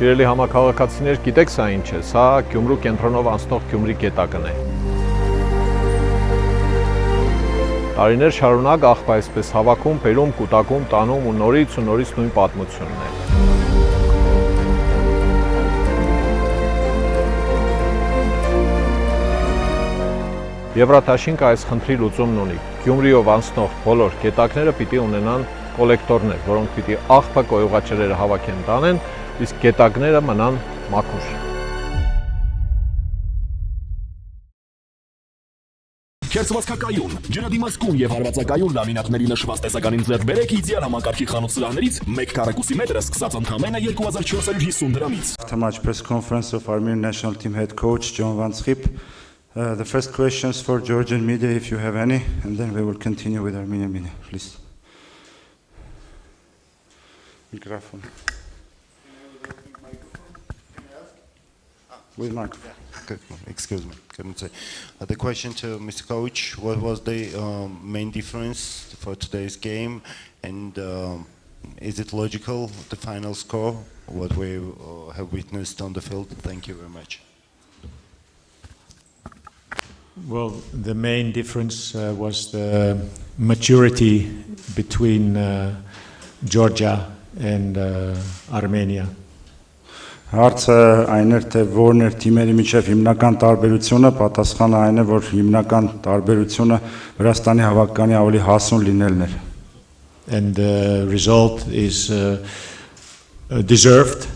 Սիրելի համաքաղաքացիներ, գիտեք սա ինչ է, սա Գյումրու կենտրոնով անցնող Գյումրի գետակն է։ Տարիներ շարունակ աղբա այսպես հավաքում, բերում, կուտակում, տանում ու նորից նույն պատմությունն է։ Եվրաթաշինքը այս խնդրի լուծումն ունի։ Գյումրիով անցնող բոլոր գետակները պիտի ունենան կոլեկտորներ, որոնք պիտի աղբը կոյուղաճրերը հավաքեն տանեն, իսկ գետակները մնան մաքուր։ Քերծվածքակայուն, ջրադիմացկուն եւ հարվածակայուն լամինատների նշված տեսականին ձեռք բերեք իդեալ համակարգի խանութ սրահներից 1 քառակուսի մետրը սկսած ընդամենը 2450 դրամից։ After match press conference of Armenian national team head coach John Van Skhip, the first questions for Georgian media, if you have any, and then we will continue with Armenian media, please. Microphone. With microphone. Excuse me, couldn't say. The question to Mr. Coach, what was the main difference for today's game, and is it logical, the final score, what we have witnessed on the field? Thank you very much. Well, the main difference was the maturity between Georgia and Armenia. Հարցը այն էր, թե որն էր թիմերի միջև հիմնական տարբերությունը, պատասխանը այն է, որ հիմնական տարբերությունը Վրաստանի հավաքականի ավելի հասուն լինելն էր։ And the result is deserved,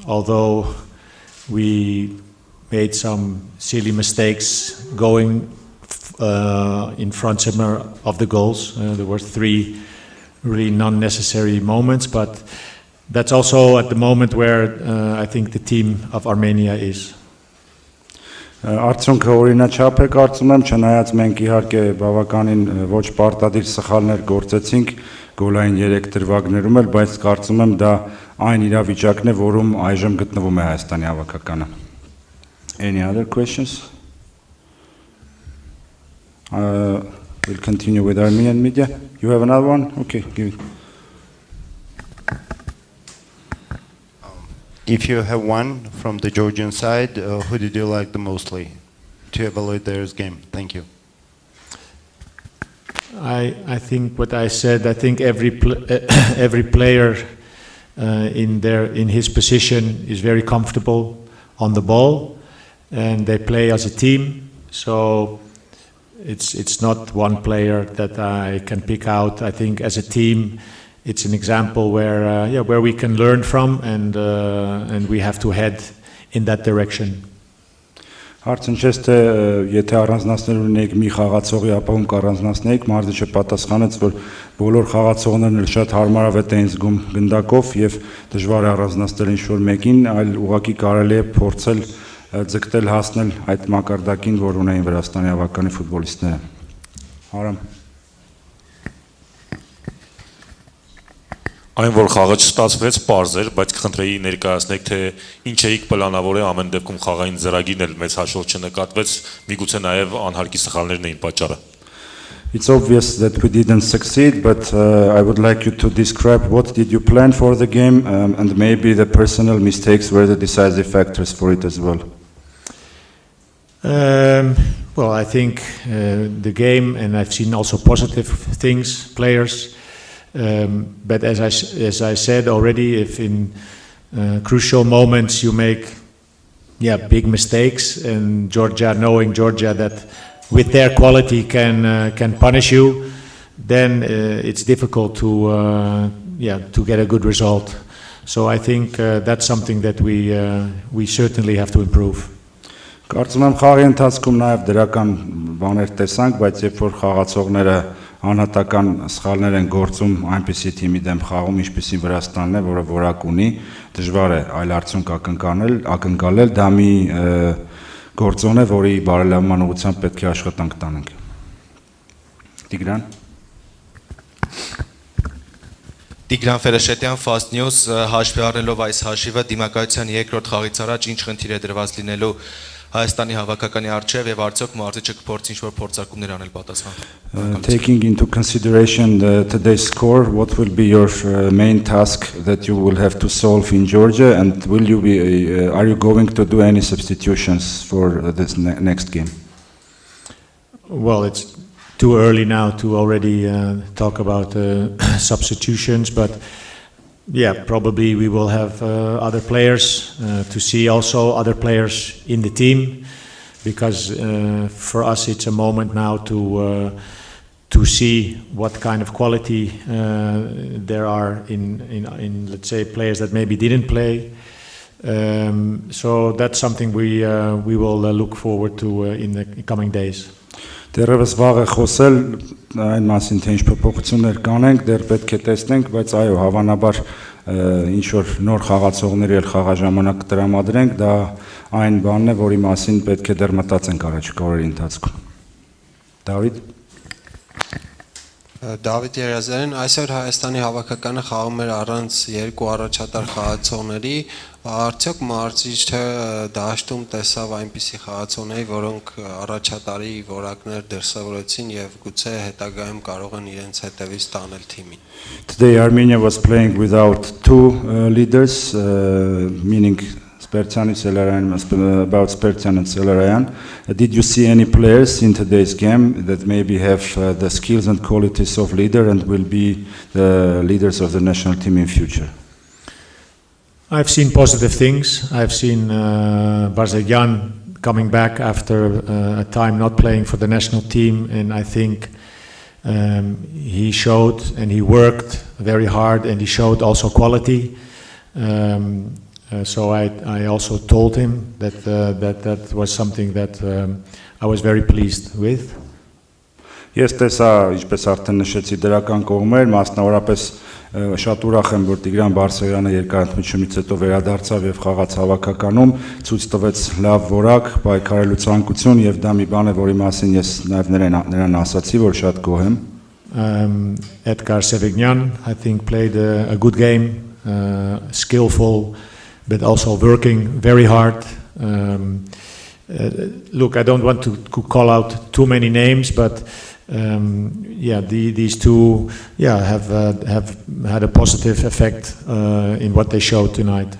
although we made some silly mistakes going in front of the goals. There were 3 really non-necessary moments, but that's also at the moment where I think the team of Armenia is. Արդյունքը օրինաչափ է կարծում եմ, չնայած մենք իհարկե բավականին ոչ պարտադիր սխալներ գործեցինք գոլային 3 դրվագներում էլ, բայց կարծում եմ դա այն իրավիճակն է, որում այժմ գտնվում է Հայաստանի հավաքականը։ Any other questions? We'll continue with Armenian media. You have another one? Okay, give it. If you have one from the Georgian side, who did you like the mostly to evaluate their game? Thank you. I think what I said. I think every player in his position is very comfortable on the ball, and they play as a team. So it's not one player that I can pick out. I think as a team, it's an example where we can learn from, and we have to head in that direction. Հարցն չէ թե եթե առանձնացնել ունենք մի խաղացողի, ապա ում կառանձնացնենք, Մարզիչը պատասխանեց, որ բոլոր խաղացողներն էլ շատ հարմարավետ էին զգում գնդակով եւ դժվար է առանձնացնել ինչ-որ մեկին, այլ ուղղակի կարելի է փորձել ձգտել հասնել այդ մակարդակին, որ ունեին Վրաստանի հավաքականի ֆուտբոլիստները։ Արամ Այն որ խաղը չստացվեց, պարզ էր, բայց կխնդրեի ներկայացնեք, թե ինչ էիք պլանավորել ամեն դեպքում խաղային ծրագիրն էլ մեծ հաշվով չնկատվեց, միգուցե նաև անհարկի սխալներն էին պատճառը։ It's obvious that we didn't succeed, but I would like you to describe what did you plan for the game, and maybe the personal mistakes were the decisive factors for it as well. Well, I think the game, and I've seen also positive things, players. But as I said already, if in crucial moments you make big mistakes, and knowing Georgia that with their quality can punish you, then it's difficult to get a good result. So I think that's something that we certainly have to improve. Կարծում եմ խաղի ընթացքում նաև դրական բաներ տեսանք, բայց երբ որ խաղացողները անհատական սխալներ են գործում այնպիսի թիմի դեմ խաղում, ինչպիսին Վրաստանն է, որը որակ ունի, դժվար է այլ արդյունք ակնկալել, դա մի գործոն է, որի բարելավման ուղղությամբ պետք է աշխատանք տանենք։ Տիգրան Տիգրան Ֆերեշետյան, Fast News, հաշվի առնելով այս հաշիվը, դիմակայության երկրորդ խաղից առաջ ինչ խնդիր է դրված լինելու Հայաստանի հավաքականի արչև եւ արդյոք մարդը չկփորձի ինչ-որ փորձարկումներ անել պատասխան։ Taking into consideration today's score, what will be your main task that you will have to solve in Georgia, and are you going to do any substitutions for this next game? Well, it's too early now to already talk about substitutions, but yeah, probably we will have other players to see also other players in the team, because for us it's a moment now to see what kind of quality there are in let's say players that maybe didn't play. So that's something we will look forward to in the coming days. Դեռևս վաղ է խոսել այն մասին, թե ինչ փոփոխություններ կանենք, դեռ պետք է տեսնենք, բայց այո, հավանաբար ինչ որ նոր խաղացողների էլ խաղաժամանակ տրամադրենք, դա այն բանն է, որի մասին պետք է դեռ մտածենք առաջիկա օրերի ընթացքում։ Դավիթ Դավիթ Երազարյան, այսօր Հայաստանի հավաքականը խաղում էր առանց երկու առաջատար խաղացողների, արդյոք մարզիչը դաշտում տեսավ այնպիսի խաղացողների, որոնք առաջատարի որակներ դրսևորեցին եւ գուցե հետագայում կարող են իրենց հետևից տանել թիմին։ Today Armenia was playing without two leaders, meaning about Spertian and Selarayan. Did you see any players in today's game that maybe have the skills and qualities of leader and will be the leaders of the national team in future? I've seen positive things. I've seen Barzegyan coming back after a time not playing for the national team, and I think he showed and he worked very hard, and he showed also quality. So I also told him that was something that I was very pleased with. Ես տեսա, ինչպես արդեն նշեցի, դրական կողմեր, մասնավորապես շատ ուրախ եմ, որ Տիգրան Բարսեղյանը երկարաընթացությունից հետո վերադարձավ եւ խաղաց հավաքականում, ցույց տվեց լավ որակ, պայքարելու ցանկություն, եւ դա մի բան է, որի մասին ես նաեւ նրան ասացի, որ շատ գոհ եմ. Edgar Sevignan, I think, played a good game, skillful, but also working very hard. Look, I don't want to call out too many names, but these two have had a positive effect in what they showed tonight.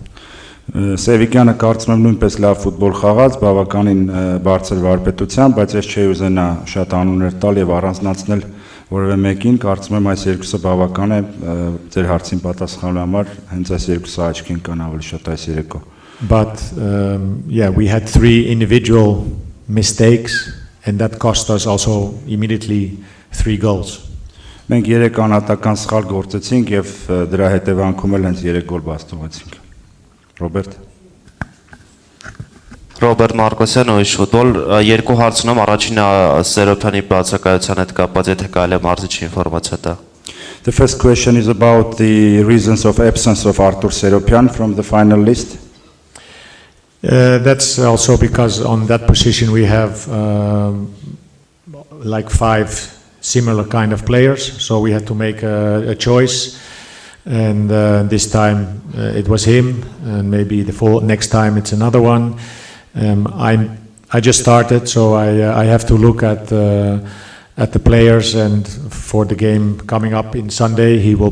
Սևիկյանը կարծում եմ նույնպես լավ ֆուտբոլ խաղաց, բավականին բարձր վարպետությամբ, բայց ես չէի ուզենա շատ անուններ տալ եւ առանձնացնել որևէ մեկին, կարծում եմ այս երկուսը բավական է ձեր հարցին պատասխանելու համար, հենց այս երկուսը աչքին կան ավելի շատ այս երեկո. But we had 3 individual mistakes, and that cost us also immediately 3 goals. Մենք 3 անհատական սխալ գործեցինք եւ դրա հետևանքում էլ հենց 3 գոլ բաստողեցինք. Ռոբերտ Մարկոսյան, Ույշ ֆուտբոլ, երկու հարց ունեմ, առաջինը Սերոփյանի բացակայության հետ կապված, եթե կարելի է մարզիչի ինֆորմացիա տա. The first question is about the reasons of absence of Artur Seropyan from the final list. That's also because on that position we have like 5 similar kind of players, so we had to make a choice, and this time it was him, and maybe next time it's another one. I just started, so I have to look at the players, and for the game coming up in Sunday he will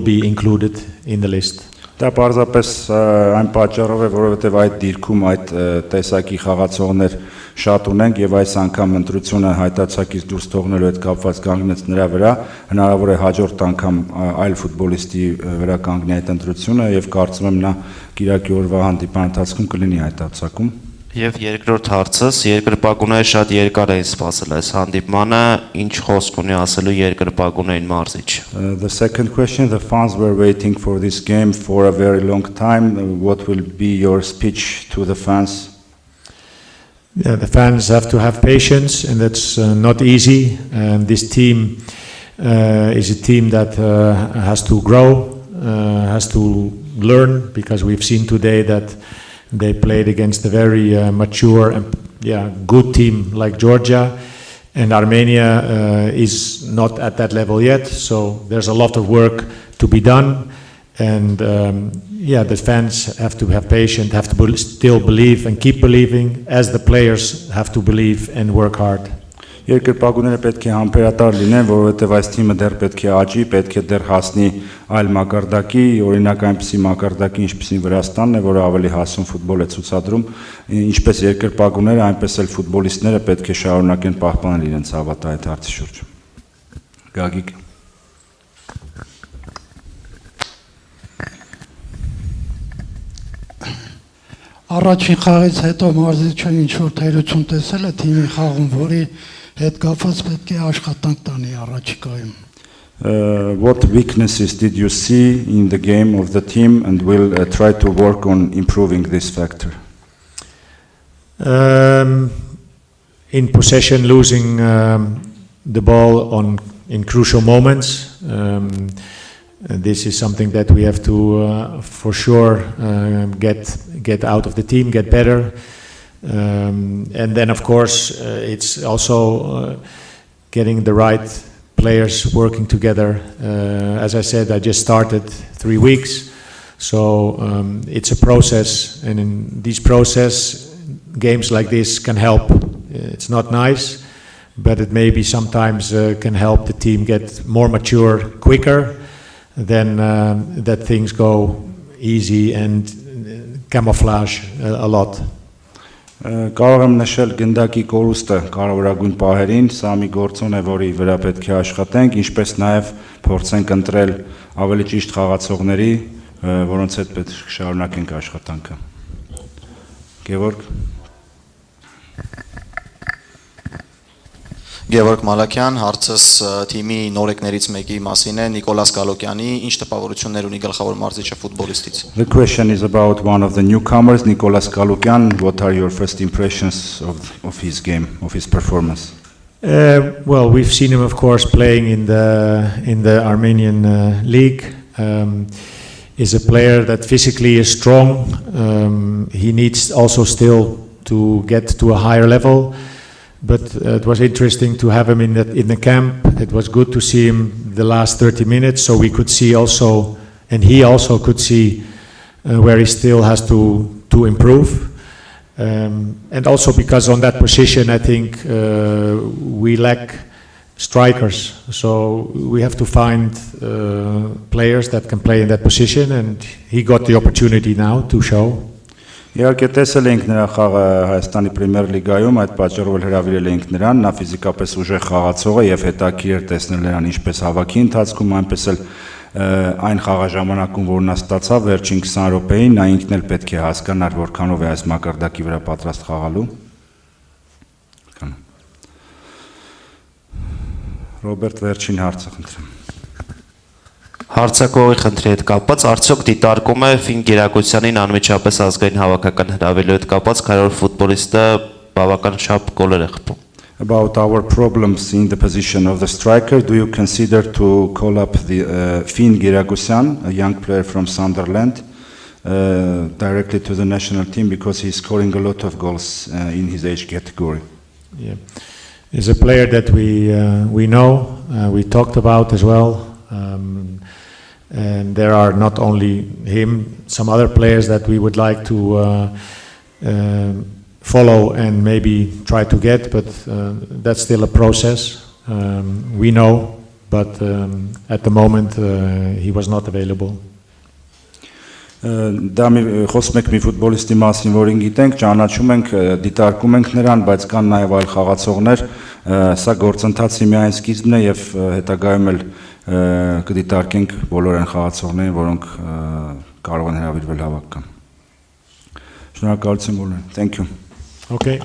be included in the list. Դա պարզապես այն պատճառով է, որովհետև այդ դիրքում այդ տեսակի խաղացողներ շատ ունենք եւ այս անգամ ընտրությունը հայտարարակից դուրս թողնելու հետ կապված կանգնեց նրա վրա, հնարավոր է հաջորդ անգամ այլ ֆուտբոլիստի վրա կանգնի այդ ընտրությունը եւ կարծում եմ նա Կիրակի օրվա հանդիպան ընթացքում կլինի հայտարարակում. Եվ երկրորդ հարցս, երկրպագուները շատ երկար էին սպասել այս հանդիպմանը, ինչ խոսք ունի ասելու երկրպագուներին մարզիչ. The second question, the fans were waiting for this game for a very long time. What will be your speech to the fans? Yeah, the fans have to have patience, and that's not easy. And this team is a team that has to grow, has to learn, because we've seen today that they played against a very mature and good team like Georgia, and Armenia is not at that level yet, so there's a lot of work to be done, And yeah, the fans have to have patience, have to still believe and keep believing, as the players have to believe and work hard. Երկրպագուները պետք է համբերատար լինեն, որովհետև այս թիմը դեռ պետք է աճի, պետք է դեռ հասնի այլ մակարդակի, օրինակ այնպիսի մակարդակի, ինչպիսին Վրաստանն է, որը ավելի հասուն ֆուտբոլ է ցուցադրում, ինչպես երկրպագուները, այնպես էլ ֆուտբոլիստները պետք է շարունակեն պահպանել իրենց հավատը այդ հարցի շուրջ։ Գագիկ։ Առաջին խաղից հետո մարզիչը ինչ որ թերություն տեսել է թիմի խաղում, որի հետ կապված պետք է աշխատանք տանի առաջիկայում։ What weaknesses did you see in the game of the team and will try to work on improving this factor? In possession, losing the ball in crucial moments. This is something that we have to, for sure, get out of the team, get better. And then, of course, it's also getting the right players working together. As I said, I just started 3 weeks, so it's a process, and in this process, games like this can help. It's not nice, but it maybe sometimes can help the team get more mature quicker. Then that things go easy and camouflage a lot. Կարող եմ նշել գնդակի կորուստը կարևորագույն պահերին, սա մի գործոն է, որի վրա պետք է աշխատենք, ինչպես նաև փորձենք ընտրել ավելի ճիշտ խաղացողների, որոնց հետ պետք է շարունակենք աշխատանքը։ Գևորգ Գևորգ Մալաքյան, հարցս թիմի նորեկներից մեկի մասին է, Նիկոլաս Գալոկյանի, ինչ տպավորություններ ունի գլխավոր մարզիչը ֆուտբոլիստից։ The question is about one of the newcomers, Nicolas Galukyan. What are your first impressions of his game, of his performance? Well, we've seen him, of course, playing in the Armenian league. He's a player that physically is strong. He needs also still to get to a higher level. But it was interesting to have him in the camp. It was good to see him the last 30 minutes, so we could see also, and he also could see where he still has to improve. And also because on that position, I think we lack strikers. So we have to find players that can play in that position, and he got the opportunity now to show. Իհարկե տեսել ենք նրա խաղը Հայաստանի Պրեմիեր լիգայում, այդ պատճառով էլ հրավիրել ենք նրան, նա ֆիզիկապես ուժեղ խաղացող է եւ հետաքրքիր էր տեսնել նրան ինչպես հավաքի ընթացքում, այնպես էլ այն խաղաժամանակում, որ նա ստացավ վերջին 20 րոպեին, նա ինքն էլ պետք է հասկանար որքանով է այս մակարդակի վրա պատրաստ խաղալու։ Ռոբերտ, վերջին հարցը խնդրեմ։ Հարցակողի խնդրի հետ կապված արդյոք դիտարկում է Ֆին Գերակոյցյանին անմիջապես ազգային հավաքական հրավիրելու հետ կապված քայլող ֆուտբոլիստը բավական չափ գոլեր է խփում։ About our problems in the position of the striker, do you consider to call up the Finn Girakosyan, a young player from Sunderland, directly to the national team because he's scoring a lot of goals in his age category? Yeah, he's a player that we know, we talked about as well. And there are not only him, some other players that we would like to follow and maybe try to get, but that's still a process. We know, but at the moment he was not available. Դա խոսում ենք մի ֆուտբոլիստի մասին, որին գիտենք, ճանաչում ենք, դիտարկում ենք նրան, բայց կան նաև այլ խաղացողներ, սա գործընթացի միայն սկիզբն է եւ հետագայում էլ կդիտարկենք բոլոր այն խաղացողներին, որոնք կարող են հրավիրվել հավաքական։ Շնորհակալություն բոլորին։ Thank you. Okay.